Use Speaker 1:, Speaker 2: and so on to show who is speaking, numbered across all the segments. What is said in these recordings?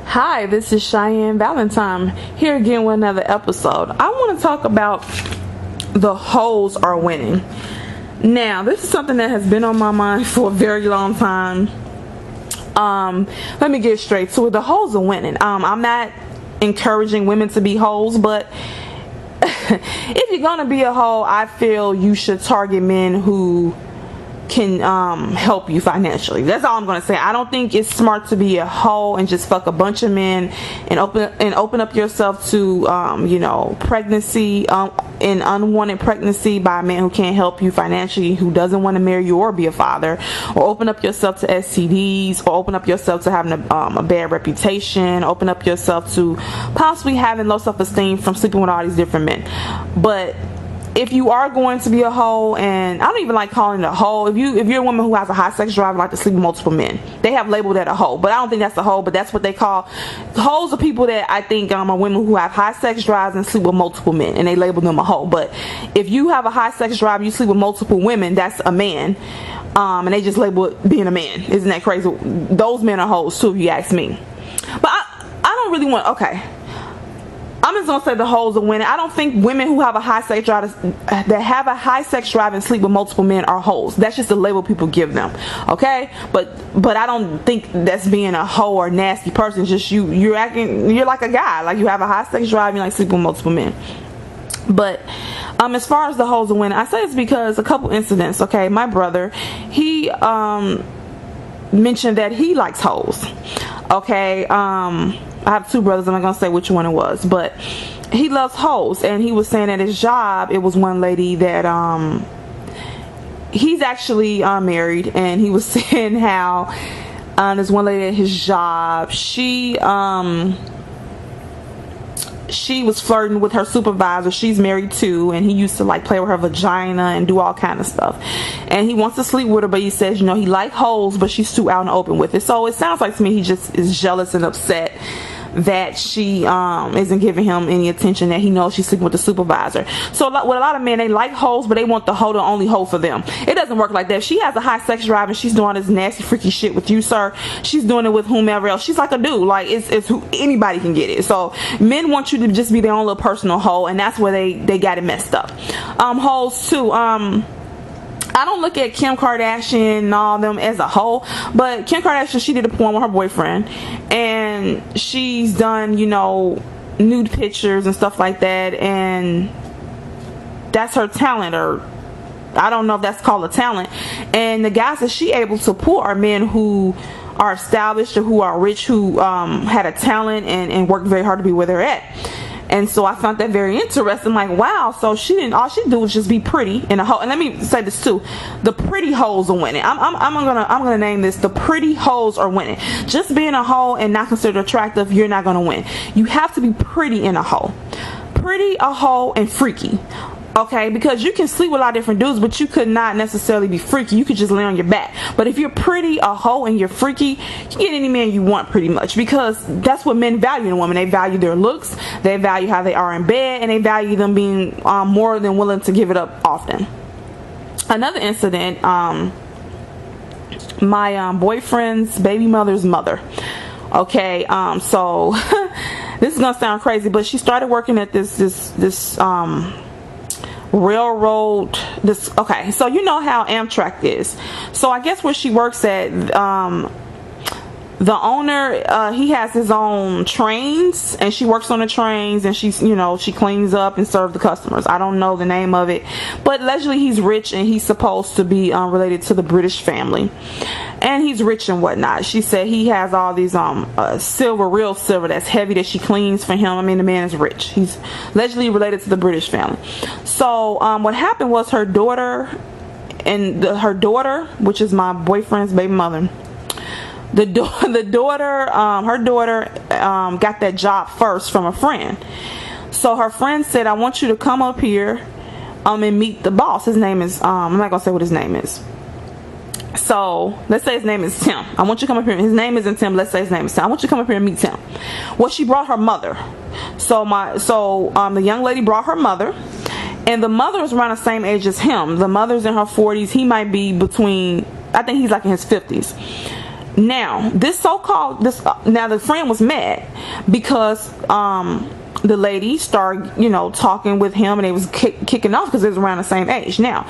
Speaker 1: Hi, this is Cheyenne Valentine here again with another episode. I want to talk about the hoes are winning. Now, this is something that has been on my mind for a very long time. Let me get straight to it. The hoes are winning. I'm not encouraging women to be hoes, but if you're gonna be a hoe, I feel you should target men who can help you financially. That's all I'm gonna say. I don't think it's smart to be a hoe and just fuck a bunch of men and open up yourself to pregnancy and unwanted pregnancy by a man who can't help you financially, who doesn't want to marry you or be a father, or open up yourself to STDs, or open up yourself to having a bad reputation, open up yourself to possibly having low self-esteem from sleeping with all these different men. But if you are going to be a hoe, and I don't even like calling it a hoe, if you're a woman who has a high sex drive and like to sleep with multiple men, they have labeled that a hoe, but I don't think that's a hoe, but that's what they call hoes. Are people that I think are women who have high sex drives and sleep with multiple men, and they label them a hoe. But if you have a high sex drive, you sleep with multiple women, that's a man, and they just label it being a man. Isn't that crazy? Those men are hoes too, if you ask me. But I don't really want, okay, I'm just gonna say the hoes are winning. I don't think women who have a high sex drive and sleep with multiple men are hoes. That's just the label people give them. Okay, but I don't think that's being a hoe or nasty person. It's just you're like a guy, like you have a high sex drive and you like sleep with multiple men. But as far as the hoes are winning, I say it's because a couple incidents. Okay, my brother, he mentioned that he likes hoes. Okay, I have two brothers. I'm not gonna say which one it was, but he loves hoes, and he was saying at his job, it was one lady that he's actually married, and he was saying how there's one lady at his job, she was flirting with her supervisor. She's married too, and he used to like play with her vagina and do all kind of stuff, and he wants to sleep with her, but he says, he like hoes, but she's too out in the open with it. So it sounds like to me he just is jealous and upset that she isn't giving him any attention, that he knows she's sleeping with the supervisor. So with a lot of men, they like hoes, but they want the hoe to only hoe for them. It doesn't work like that. If she has a high sex drive and she's doing this nasty freaky shit with you, sir, she's doing it with whomever else. She's like a dude. Like it's who anybody can get it. So men want you to just be their own little personal hoe, and that's where they got it messed up. Hoes too. I don't look at Kim Kardashian and all them as a hoe, but Kim Kardashian, she did a porn with her boyfriend, and she's done, nude pictures and stuff like that, and that's her talent, or I don't know if that's called a talent. And the guys that she able to pull are men who are established or who are rich, who had a talent and worked very hard to be where they're at. And so I found that very interesting. Like, wow, so all she did was just be pretty in a hoe. And let me say this too, the pretty hoes are winning. I'm gonna name this, the pretty hoes are winning. Just being a hoe and not considered attractive, you're not gonna win. You have to be pretty in a hoe. Pretty, a hoe, and freaky. Okay, because you can sleep with a lot of different dudes, but you could not necessarily be freaky. You could just lay on your back. But if you're pretty, a hoe, and you're freaky, you can get any man you want pretty much, because that's what men value in a woman. They value their looks, they value how they are in bed, and they value them being more than willing to give it up often. Another incident, my boyfriend's baby mother's mother. Okay, so this is gonna sound crazy, but she started working at this railroad, okay, so you know how Amtrak is. So I guess where she works at, the owner, he has his own trains, and she works on the trains, and she's, she cleans up and serves the customers. I don't know the name of it, but allegedly he's rich, and he's supposed to be related to the British family, and he's rich and whatnot. She said he has all these silver, real silver that's heavy, that she cleans for him. I mean, the man is rich. He's allegedly related to the British family. So what happened was her daughter, which is my boyfriend's baby mother, her daughter got that job first from a friend. So her friend said, I want you to come up here and meet the boss. His name is I'm not gonna say what his name is. So let's say his name is Tim. I want you to come up here. His name isn't Tim. Let's say his name is Tim. I want you to come up here and meet Tim. Well, she brought her mother. So the young lady brought her mother, and the mother is around the same age as him. The mother's in her 40s. He might be between, I think he's like in his 50s. Now this so-called now the friend was mad because the lady started, you know, talking with him, and they was kicking off because they was around the same age. Now,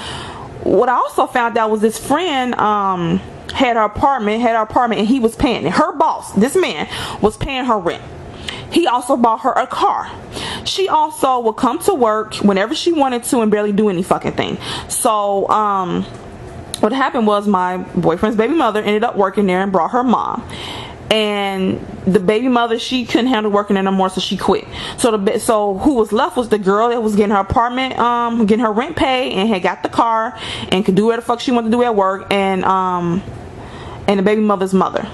Speaker 1: what I also found out was this friend had her apartment, and he was paying it. Her boss, this man, was paying her rent. He also bought her a car. She also would come to work whenever she wanted to and barely do any fucking thing. So what happened was my boyfriend's baby mother ended up working there and brought her mom. And the baby mother, she couldn't handle working there no more, so she quit. So who was left was the girl that was getting her apartment, getting her rent paid, and had got the car and could do whatever the fuck she wanted to do at work. And the baby mother's mother.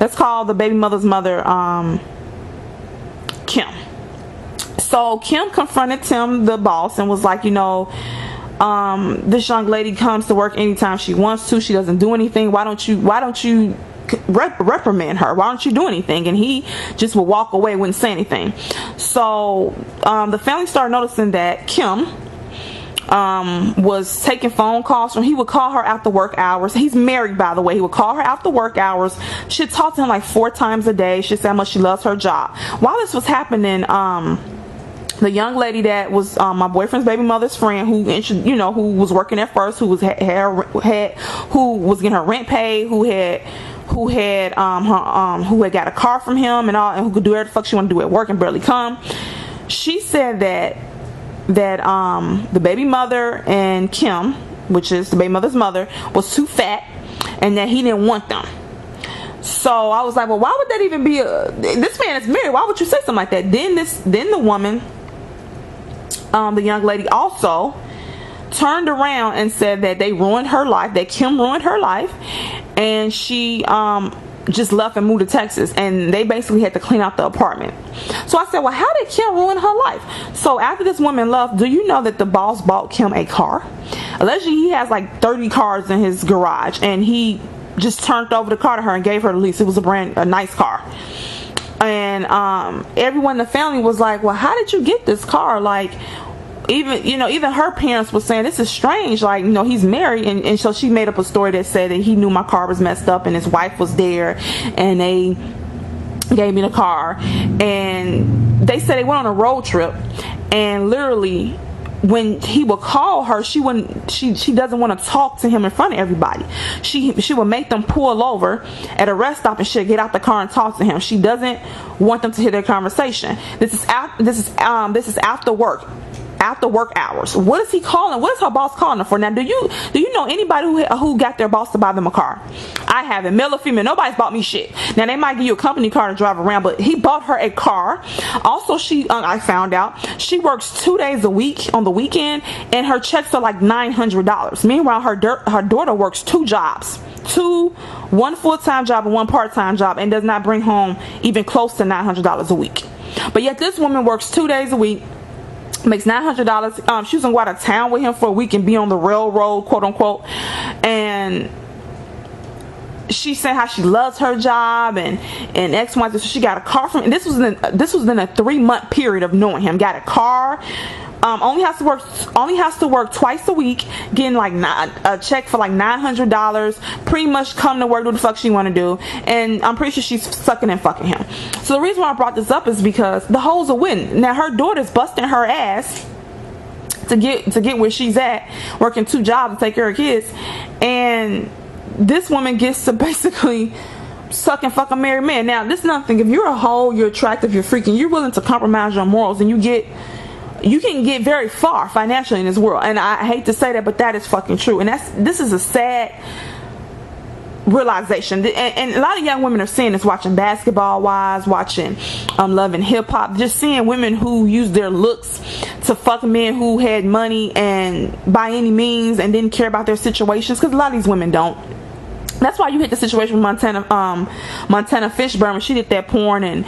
Speaker 1: Let's call the baby mother's mother Kim. So Kim confronted Tim, the boss, and was like, you know, this young lady comes to work anytime she wants to. She doesn't do anything. Why don't you reprimand her? Why don't you do anything? And he just would walk away, wouldn't say anything. So the family started noticing that Kim was taking phone calls from, he would call her after work hours. He's married, by the way. He would call her after work hours. She'd talk to him like 4 times a day. She'd say how much she loves her job. While this was happening, the young lady that was my boyfriend's baby mother's friend, who, you know, who was working at first, who was who was getting her rent paid, who had got a car from him and all, and who could do whatever the fuck she wanted to do at work and barely come. She said that the baby mother and Kim, which is the baby mother's mother, was too fat, and that he didn't want them. So I was like, well, why would that even be this man is married, why would you say something like that? Then the woman, the young lady, also turned around and said that they ruined her life, that Kim ruined her life, and she just left and moved to Texas, and they basically had to clean out the apartment. So I said, well, how did Kim ruin her life? So after this woman left, do you know that the boss bought Kim a car? Allegedly, he has like 30 cars in his garage, and he just turned over the car to her and gave her the lease. It was a nice car. And everyone in the family was like, well, how did you get this car? Like, even her parents were saying, this is strange, like, you know, he's married. And so she made up a story that said that he knew my car was messed up and his wife was there, and they gave me the car. And they said they went on a road trip, and literally when he would call her, she doesn't want to talk to him in front of everybody. She would make them pull over at a rest stop, and she'll get out the car and talk to him. She doesn't want them to hear their conversation. This is after work hours. What is he calling? What is her boss calling her for? Now, do you know anybody who got their boss to buy them a car? I haven't. Male or female, nobody's bought me shit. Now, they might give you a company car to drive around, but he bought her a car. Also, I found out she works 2 days a week on the weekend, and her checks are like $900. Meanwhile, her daughter works 2 jobs. One full-time job and 1 part-time job, and does not bring home even close to $900 a week. But yet this woman works 2 days a week, makes $900. She was gonna go out of town with him for a week and be on the railroad, quote unquote, and she said how she loves her job and X, Y, Z. So she got a car from, and this was in a 3-month period of knowing him. Got a car. Only has to work twice a week, getting like a check for like $900. Pretty much come to work, do the fuck she want to do, and I'm pretty sure she's sucking and fucking him. So the reason why I brought this up is because the hoes are winning. Now her daughter's busting her ass to get where she's at, working 2 jobs to take care of kids, and this woman gets to basically suck and fuck a married man. Now this is another thing. If you're a hoe, you're attractive, you're freaking, you're willing to compromise your morals, and you can get very far financially in this world. And I hate to say that, but that is fucking true. And this is a sad realization. And a lot of young women are seeing this, watching Basketball Wives, watching Love and Hip Hop, just seeing women who use their looks to fuck men who had money and by any means and didn't care about their situations, because a lot of these women don't. That's why you hit the situation with Montana Fishburne when she did that porn, and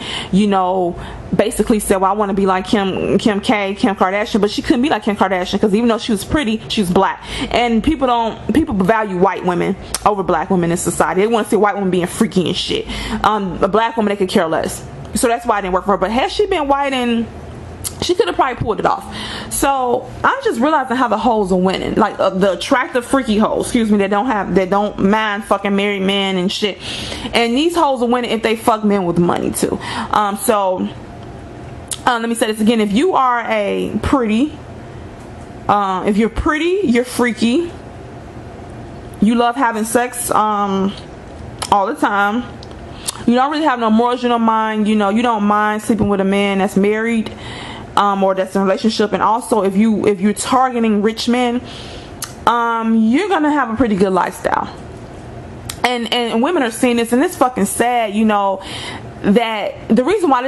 Speaker 1: basically said, well, I want to be like Kim Kardashian, but she couldn't be like Kim Kardashian because even though she was pretty, she was black, and people value white women over black women in society. They want to see white women being freaky and shit. A black woman, they could care less. So that's why it didn't work for her. But had she been white, and she could have probably pulled it off. So I'm just realizing how the hoes are winning, like the attractive freaky hoes, excuse me, that don't mind fucking married men and shit. And these hoes are winning if they fuck men with money too. Let me say this again. If you are if you're pretty, you're freaky, you love having sex all the time, you don't really have no morals, you don't mind, you don't mind sleeping with a man that's married, or that's in a relationship. And also if you're targeting rich men, you're gonna have a pretty good lifestyle. And women are seeing this, and it's fucking sad, that the reason why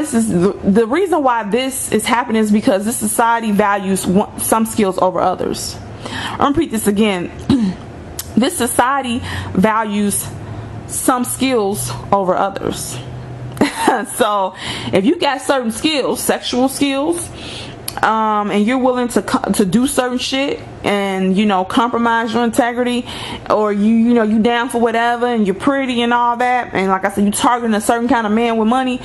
Speaker 1: this is happening is because this society values some skills over others. I'll repeat this again. This society values some skills over others. So if you got certain skills, sexual skills, and you're willing to do certain shit and compromise your integrity, or you down for whatever, and you're pretty and all that, and like I said, you targeting a certain kind of man with money,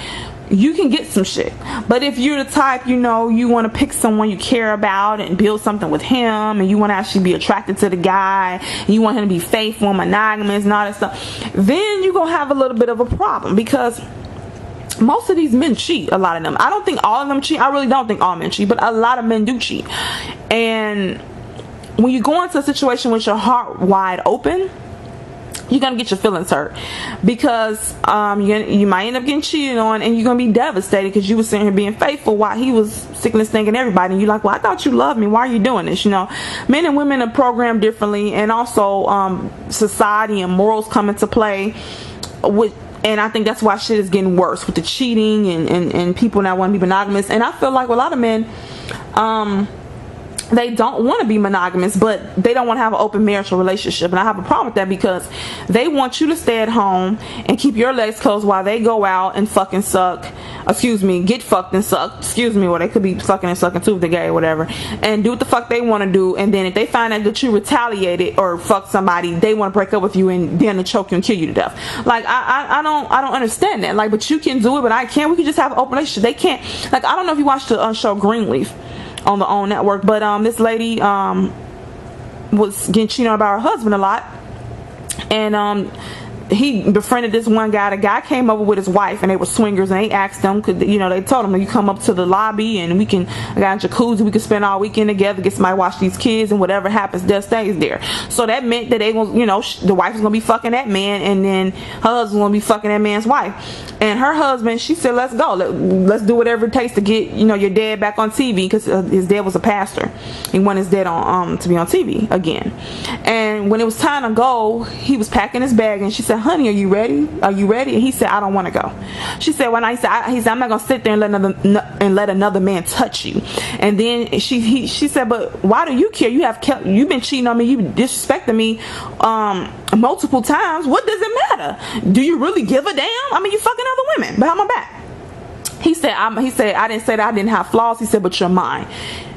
Speaker 1: you can get some shit. But if you're the type, you want to pick someone you care about and build something with him, and you want to actually be attracted to the guy, and you want him to be faithful, monogamous, and all that stuff, then you're gonna have a little bit of a problem, because most of these men cheat. A lot of them. I don't think all of them cheat. I really don't think all men cheat, but a lot of men do cheat. And when you go into a situation with your heart wide open, you're gonna get your feelings hurt, because you might end up getting cheated on, and you're gonna be devastated because you were sitting here being faithful while he was sticking this thing in everybody, and you're like, well, I thought you loved me, why are you doing this? Men and women are programmed differently, and also society and morals come into play and I think that's why shit is getting worse with the cheating and people now want to be monogamous. And I feel like a lot of men, they don't want to be monogamous, but they don't want to have an open marital relationship. And I have a problem with that, because they want you to stay at home and keep your legs closed while they go out and fucking get fucked and suck, or they could be fucking and sucking too if they're gay or whatever, and do what the fuck they want to do. And then if they find out that you retaliated or fucked somebody, they want to break up with you and then to choke you and kill you to death. Like, I don't understand that. Like, but you can do it, but I can't. We can just have an open relationship. They can't. Like, I don't know if you watched the show Greenleaf on the OWN network, but this lady was getting cheated on by her husband a lot, and he befriended this one guy. The guy came over with his wife, and they were swingers, and they asked them, they told him, you come up to the lobby and I got a jacuzzi, we could spend all weekend together, get somebody to watch these kids, and whatever happens there stays there. So that meant that they was, the wife was gonna be fucking that man, and then her husband was gonna be fucking that man's wife. And her husband, she said, let's go, let's do whatever it takes to get your dad back on TV, because his dad was a pastor. He wanted his dad to be on TV again. And when it was time to go, he was packing his bag, and she said, honey, are you ready? And he said, I don't want to go. She said, he said, I'm not gonna sit there and let another man touch you. And then she said, but why do you care? You've been cheating on me, you've been disrespecting me multiple times. What does it matter? Do you really give a damn? I mean, you fucking other women behind my back. He said, I didn't say that I didn't have flaws. He said, but you're mine.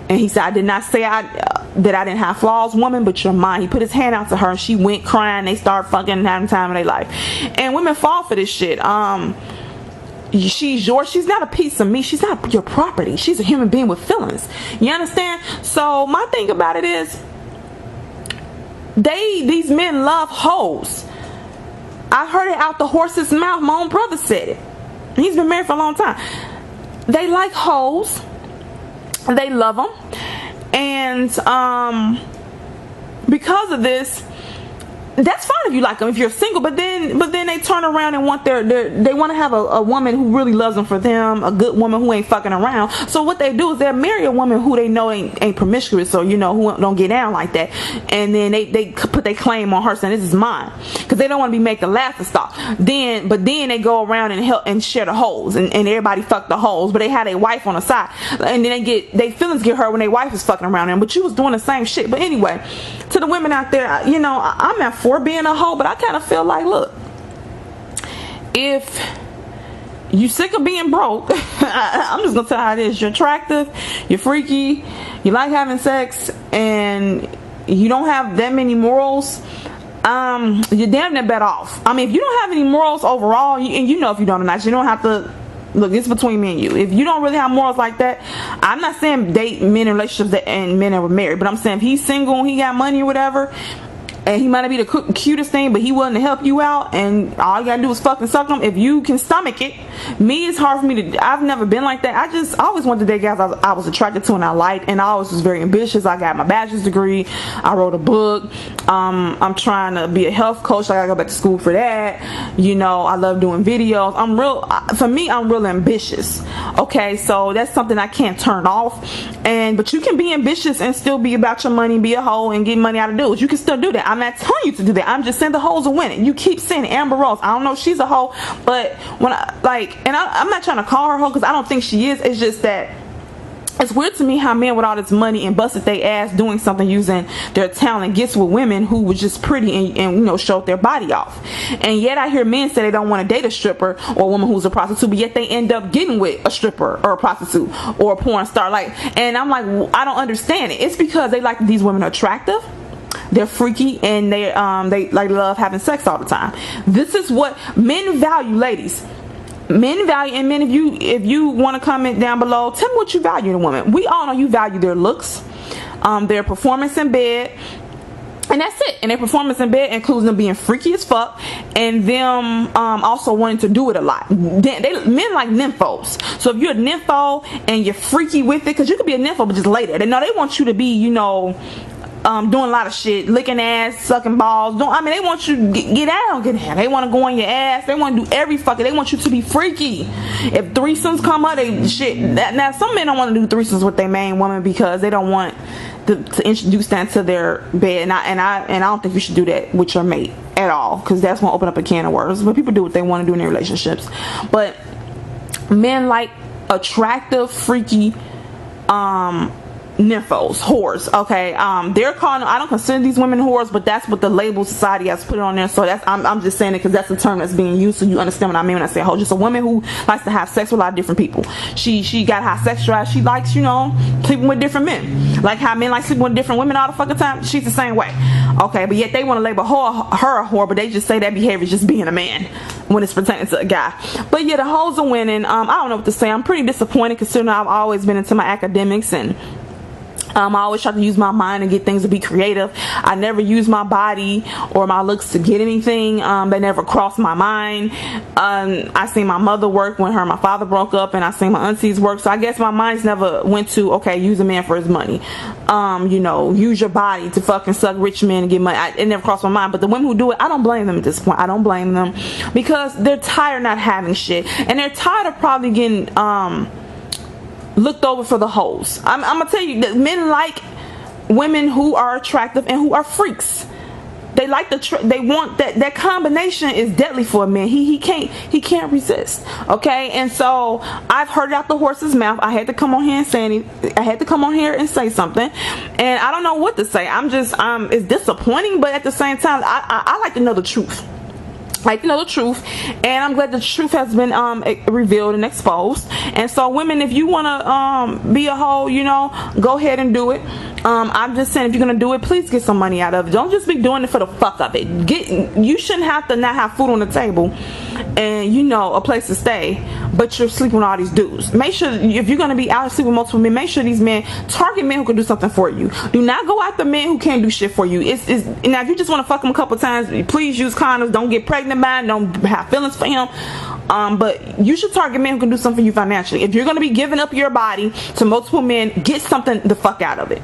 Speaker 1: And he said, I did not say that I didn't have flaws, woman, but you're mine. He put his hand out to her, and she went crying. They started fucking and having time of their life. And women fall for this shit. She's yours. She's not a piece of meat. She's not your property. She's a human being with feelings. You understand? So my thing about it is, these men love hoes. I heard it out the horse's mouth. My own brother said it. He's been married for a long time. They like hoes. They love them. And because of this, that's fine if you like them, if you're single, but then they turn around and want they want to have a woman who really loves them for them, a good woman who ain't fucking around. So what they do is they'll marry a woman who they know ain't promiscuous, or who don't get down like that, and then they put their claim on her, saying this is mine, because they don't want to be made the laughing stock. But then they go around and help and share the hoes, and everybody fuck the hoes, but they had a wife on the side, and then they feelings get hurt when their wife is fucking around them. But you was doing the same shit. But anyway, to the women out there, I'm at for being a hoe, but I kind of feel like, look, if you sick of being broke, I'm just gonna tell you how it is. You're attractive, you're freaky, you like having sex, and you don't have that many morals, you're damn near better off. I mean, if you don't have any morals overall, and if you don't or not, you don't have to look, it's between me and you. If you don't really have morals like that, I'm not saying date men in relationships and men that were married, but I'm saying if he's single and he got money or whatever, and he might not be the cutest thing, but he willing to help you out, and all you gotta do is fucking suck him. If you can stomach it. Me, it's hard for me to, I've never been like that. I always wanted to date guys I was attracted to and I liked, and I always was very ambitious. I got my bachelor's degree, I wrote a book, I'm trying to be a health coach, I gotta go back to school for that. You know, I love doing videos. For me, I'm real ambitious. Okay, so that's something I can't turn off. But you can be ambitious and still be about your money, be a hoe, and get money out of dudes. You can still do that. I'm not telling you to do that. I'm just saying the hoes are winning. You keep saying Amber Rose. I don't know if she's a hoe, but when I'm not trying to call her hoe because I don't think she is. It's just that it's weird to me how men with all this money and busted their ass doing something using their talent gets with women who was just pretty and you know, showed their body off. And yet I hear men say they don't want to date a stripper or a woman who's a prostitute, but yet they end up getting with a stripper or a prostitute or a porn star. And I'm like, I don't understand it. It's because they like these women are attractive, they're freaky, and they love having sex all the time. This is what men value, ladies. Men value, and men, if you want to comment down below, tell me what you value in a woman. We all know you value their looks, their performance in bed, and that's it. And their performance in bed includes them being freaky as fuck, and them also wanting to do it a lot. Men like nymphos. So if you're a nympho and you're freaky with it, because you could be a nympho but just later, they want you to be, you know, doing a lot of shit, licking ass, sucking balls. They want you to get out, get out. They want to go on your ass. They want to do every fucking. They want you to be freaky. If threesomes come up, they shit. Now some men don't want to do threesomes with their main woman because they don't want to introduce that to their bed. And I don't think you should do that with your mate at all, because that's gonna open up a can of worms. But people do what they want to do in their relationships. But men like attractive, freaky, nymphos, whores. Okay, they're calling, I don't consider these women whores, but that's what the label society has put it on there. So that's, I'm just saying it because that's the term that's being used, so you understand what I mean when I say hoe. Just a woman who likes to have sex with a lot of different people. She got high sex drive. She likes, you know, sleeping with different men, like how men like sleeping with different women all the fucking time. She's the same way. Okay, but yet they want to label her a whore, but they just say that behavior is just being a man when it's pertaining to a guy. But yeah, the hoes are winning. I don't know what to say. I'm pretty disappointed considering I've always been into my academics, and I always try to use my mind and get things to be creative. I never use my body or my looks to get anything. They never crossed my mind. I seen my mother work when her and my father broke up, and I seen my aunties work. So I guess my mind's never went to, okay, use a man for his money. You know, use your body to fucking suck rich men and get money. It never crossed my mind. But the women who do it, I don't blame them at this point. I don't blame them because they're tired of not having shit, and they're tired of probably getting looked over for the hoes. I'm gonna tell you that men like women who are attractive and who are freaks. They like they want that combination is deadly for a man. He can't resist. Okay, and so I've heard it out the horse's mouth. I had to come on here and say something, and I don't know what to say. I'm just it's disappointing, but at the same time, I like to know the truth. And I'm glad the truth has been revealed and exposed. And so women, if you want to be a hoe, you know, go ahead and do it. I'm just saying, if you're gonna do it, please get some money out of it. Don't just be doing it for the fuck of it. You shouldn't have to not have food on the table and, you know, a place to stay, but you're sleeping with all these dudes. Make sure, if you're gonna be out sleeping with multiple men, make sure these men target men who can do something for you. Do not go after men who can't do shit for you. Now if you just want to fuck them a couple times, please use condoms. Don't get pregnant by it. Don't have feelings for him. But you should target men who can do something for you financially. If you're gonna be giving up your body to multiple men, get something the fuck out of it.